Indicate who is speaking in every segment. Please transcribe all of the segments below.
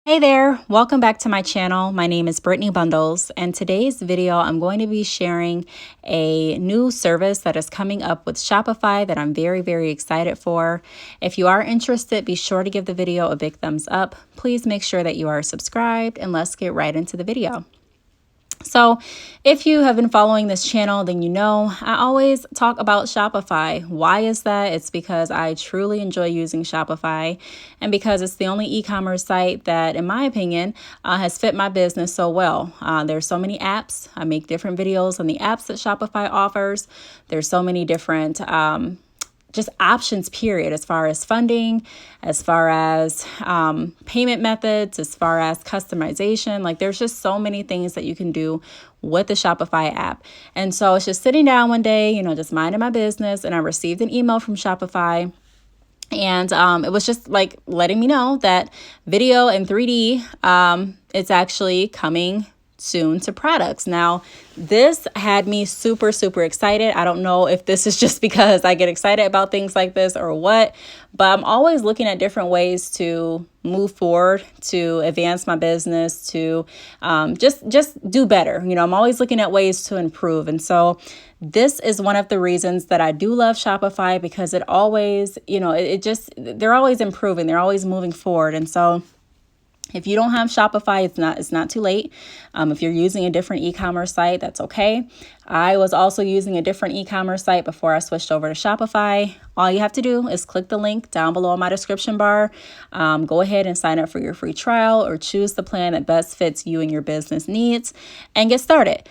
Speaker 1: Hey there, welcome back to my channel. My name is Brittany Bundles, and today's video I'm going to be sharing a new service that is coming up with Shopify that I'm very excited for. If you are interested, be sure to give the video a big thumbs up. Please make sure that you are subscribed, and let's get right into the video. So if you have been following this channel, then you know I always talk about Shopify. Why is that? It's because I truly enjoy using Shopify and because it's the only e-commerce site that, in my opinion, has fit my business so well. There's so many apps. I make different videos on the apps that Shopify offers. There's so many different just options, period, as far as funding, as far as payment methods, as far as customization. Like, there's just so many things that you can do with the Shopify app. And so it's just sitting down one day, just minding my business, and I received an email from Shopify. And it was just like letting me know that video and 3D, it's actually coming soon to products. Now, this had me super excited. I don't know if this is just because I get excited about things like this or what, but I'm always looking at different ways to move forward, to advance my business, to just do better. I'm always looking at ways to improve. And so this is one of the reasons that I do love Shopify, because it always, they're always improving. They're always moving forward. And so if you don't have Shopify, it's not too late. If you're using a different e-commerce site, that's okay. I was also using a different e-commerce site before I switched over to Shopify. All you have to do is click the link down below in my description bar. Go ahead and sign up for your free trial, or choose the plan that best fits you and your business needs, and get started.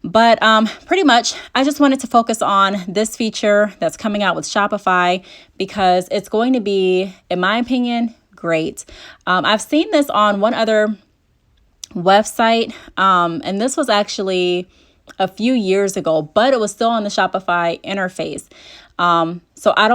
Speaker 1: But pretty much, I just wanted to focus on this feature that's coming out with Shopify, because it's going to be, in my opinion, great. I've seen this on one other website, and this was actually a few years ago, but it was still on the Shopify interface. So I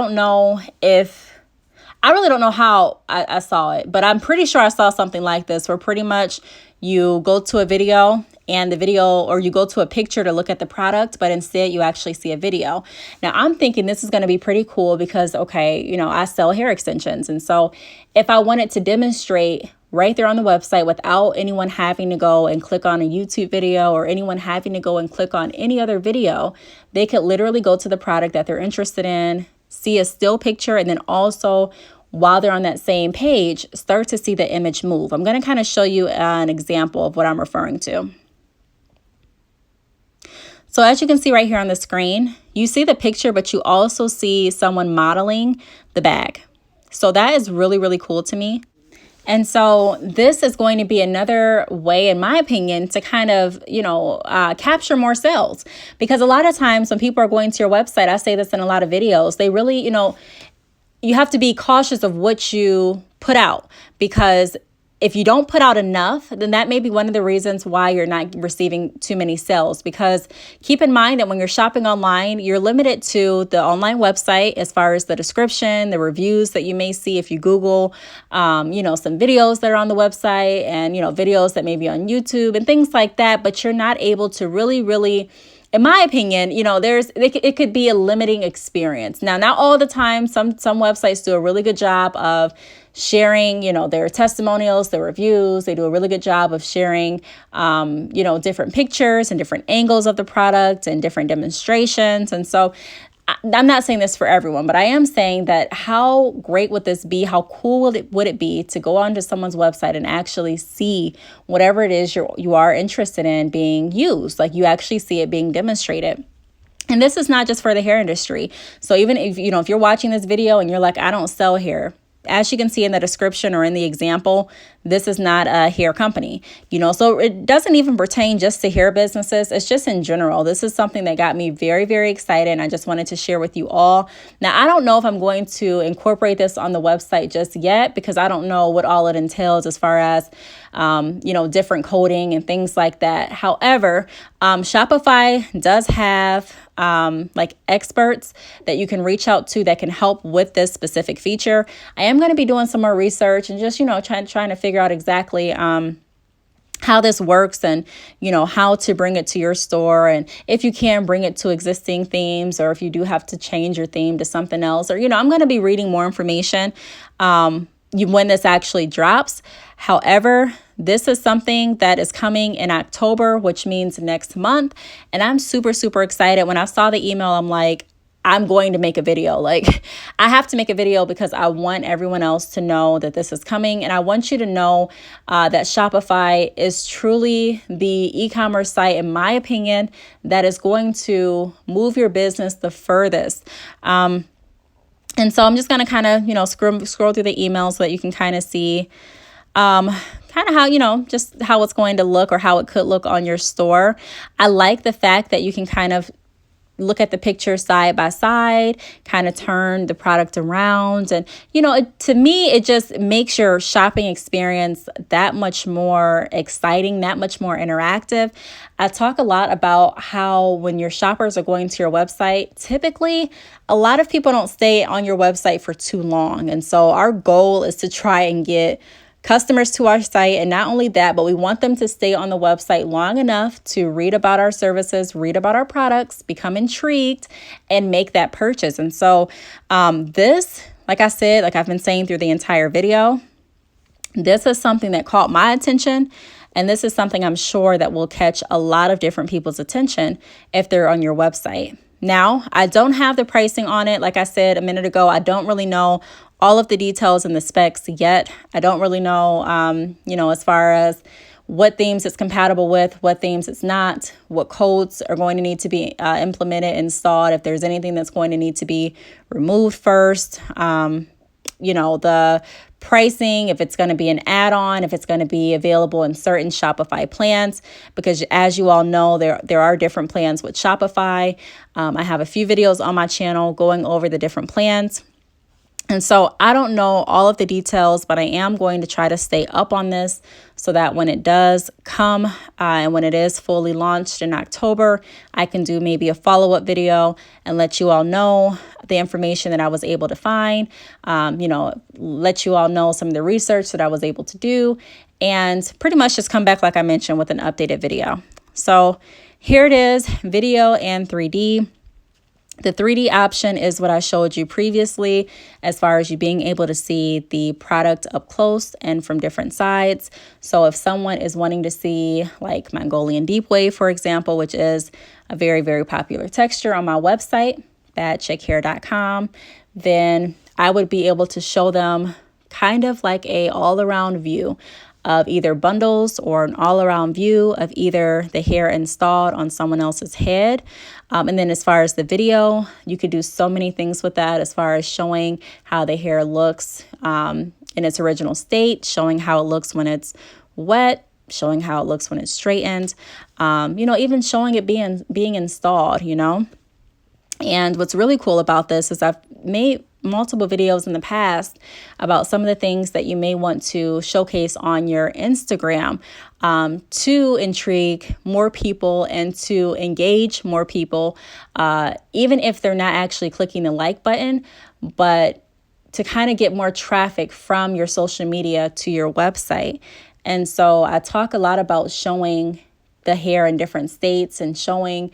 Speaker 1: really don't know how I saw it, but I'm pretty sure I saw something like this, where pretty much you go to a video or you go to a picture to look at the product, but instead you actually see a video. Now, I'm thinking this is going to be pretty cool because, I sell hair extensions. And so if I wanted to demonstrate right there on the website without anyone having to go and click on a YouTube video, or anyone having to go and click on any other video, they could literally go to the product that they're interested in, see a still picture, and then also, while they're on that same page, start to see the image move. I'm going to kind of show you an example of what I'm referring to. So as you can see right here on the screen, you see the picture, but you also see someone modeling the bag. So that is really cool to me. And so this is going to be another way, in my opinion, to kind of, capture more sales. Because a lot of times when people are going to your website, I say this in a lot of videos, they really, you have to be cautious of what you put out, because if you don't put out enough, then that may be one of the reasons why you're not receiving too many sales. Because keep in mind that when you're shopping online, you're limited to the online website as far as the description, the reviews that you may see if you Google, some videos that are on the website, and, videos that may be on YouTube and things like that. But you're not able to really, in my opinion, it could be a limiting experience. Now, not all the time. Some websites do a really good job of sharing, their testimonials, their reviews. They do a really good job of sharing, different pictures and different angles of the product and different demonstrations. And so I'm not saying this for everyone, but I am saying that how great would this be? How cool would it be to go onto someone's website and actually see whatever it is you are interested in being used? Like, you actually see it being demonstrated. And this is not just for the hair industry. So even if you're watching this video and you're like, I don't sell hair, as you can see in the description or in the example, this is not a hair company, so it doesn't even pertain just to hair businesses. It's just in general. This is something that got me very excited, and I just wanted to share with you all. Now, I don't know if I'm going to incorporate this on the website just yet, because I don't know what all it entails as far as, different coding and things like that. However, Shopify does have experts that you can reach out to that can help with this specific feature. I am going to be doing some more research and just, trying to figure out exactly how this works, and how to bring it to your store, and if you can bring it to existing themes, or if you do have to change your theme to something else, or I'm going to be reading more information. when this actually drops. However, this is something that is coming in October, which means next month. And I'm super, super excited. When I saw the email, I'm like, I'm going to make a video. Like, I have to make a video because I want everyone else to know that this is coming. And I want you to know that Shopify is truly the e-commerce site, in my opinion, that is going to move your business the furthest. And so I'm just going to kind of, scroll through the email so that you can kind of see kind of how, just how it's going to look or how it could look on your store. I like the fact that you can kind of look at the picture side by side, kind of turn the product around. And, to me, it just makes your shopping experience that much more exciting, that much more interactive. I talk a lot about how when your shoppers are going to your website, typically a lot of people don't stay on your website for too long. And so our goal is to try and get customers to our site. And not only that, but we want them to stay on the website long enough to read about our services, read about our products, become intrigued, and make that purchase. And so this, like I said, like I've been saying through the entire video, this is something that caught my attention. And this is something I'm sure that will catch a lot of different people's attention if they're on your website. Now, I don't have the pricing on it. Like I said a minute ago, I don't really know all of the details and the specs yet. I don't really know, as far as what themes it's compatible with, what themes it's not, what codes are going to need to be implemented, installed, if there's anything that's going to need to be removed first. The pricing, if it's going to be an add-on, if it's going to be available in certain Shopify plans, because as you all know, there are different plans with Shopify. I have a few videos on my channel going over the different plans. And so I don't know all of the details, but I am going to try to stay up on this so that when it does come and when it is fully launched in October, I can do maybe a follow-up video and let you all know the information that I was able to find, let you all know some of the research that I was able to do, and pretty much just come back, like I mentioned, with an updated video. So here it is, video and 3D. The 3D option is what I showed you previously, as far as you being able to see the product up close and from different sides. So if someone is wanting to see like Mongolian Deep Wave, for example, which is a very, very popular texture on my website, badchickhair.com, then I would be able to show them kind of like a all-around view of either bundles or an all-around view of either the hair installed on someone else's head. And then as far as the video, you could do so many things with that, as far as showing how the hair looks in its original state, showing how it looks when it's wet, showing how it looks when it's straightened, even showing it being installed, And what's really cool about this is I've made multiple videos in the past about some of the things that you may want to showcase on your Instagram to intrigue more people and to engage more people, even if they're not actually clicking the like button, but to kind of get more traffic from your social media to your website. And so I talk a lot about showing the hair in different states and showing,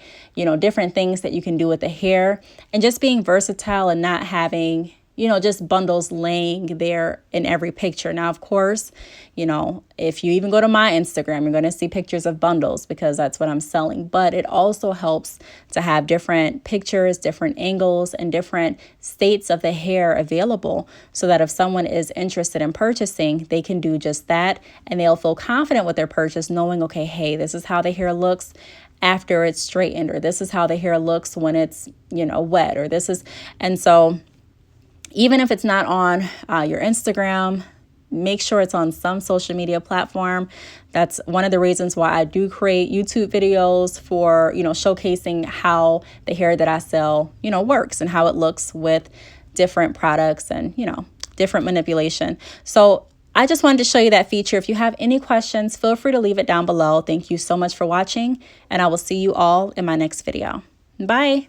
Speaker 1: different things that you can do with the hair, and just being versatile and not having, just bundles laying there in every picture. Now, of course, if you even go to my Instagram, you're going to see pictures of bundles because that's what I'm selling. But it also helps to have different pictures, different angles, and different states of the hair available so that if someone is interested in purchasing, they can do just that and they'll feel confident with their purchase, knowing, okay, hey, this is how the hair looks after it's straightened, or this is how the hair looks when it's, wet, or this is, and so even if it's not on your Instagram, make sure it's on some social media platform. That's one of the reasons why I do create YouTube videos for, showcasing how the hair that I sell, works and how it looks with different products and, different manipulation. So I just wanted to show you that feature. If you have any questions, feel free to leave it down below. Thank you so much for watching, and I will see you all in my next video. Bye.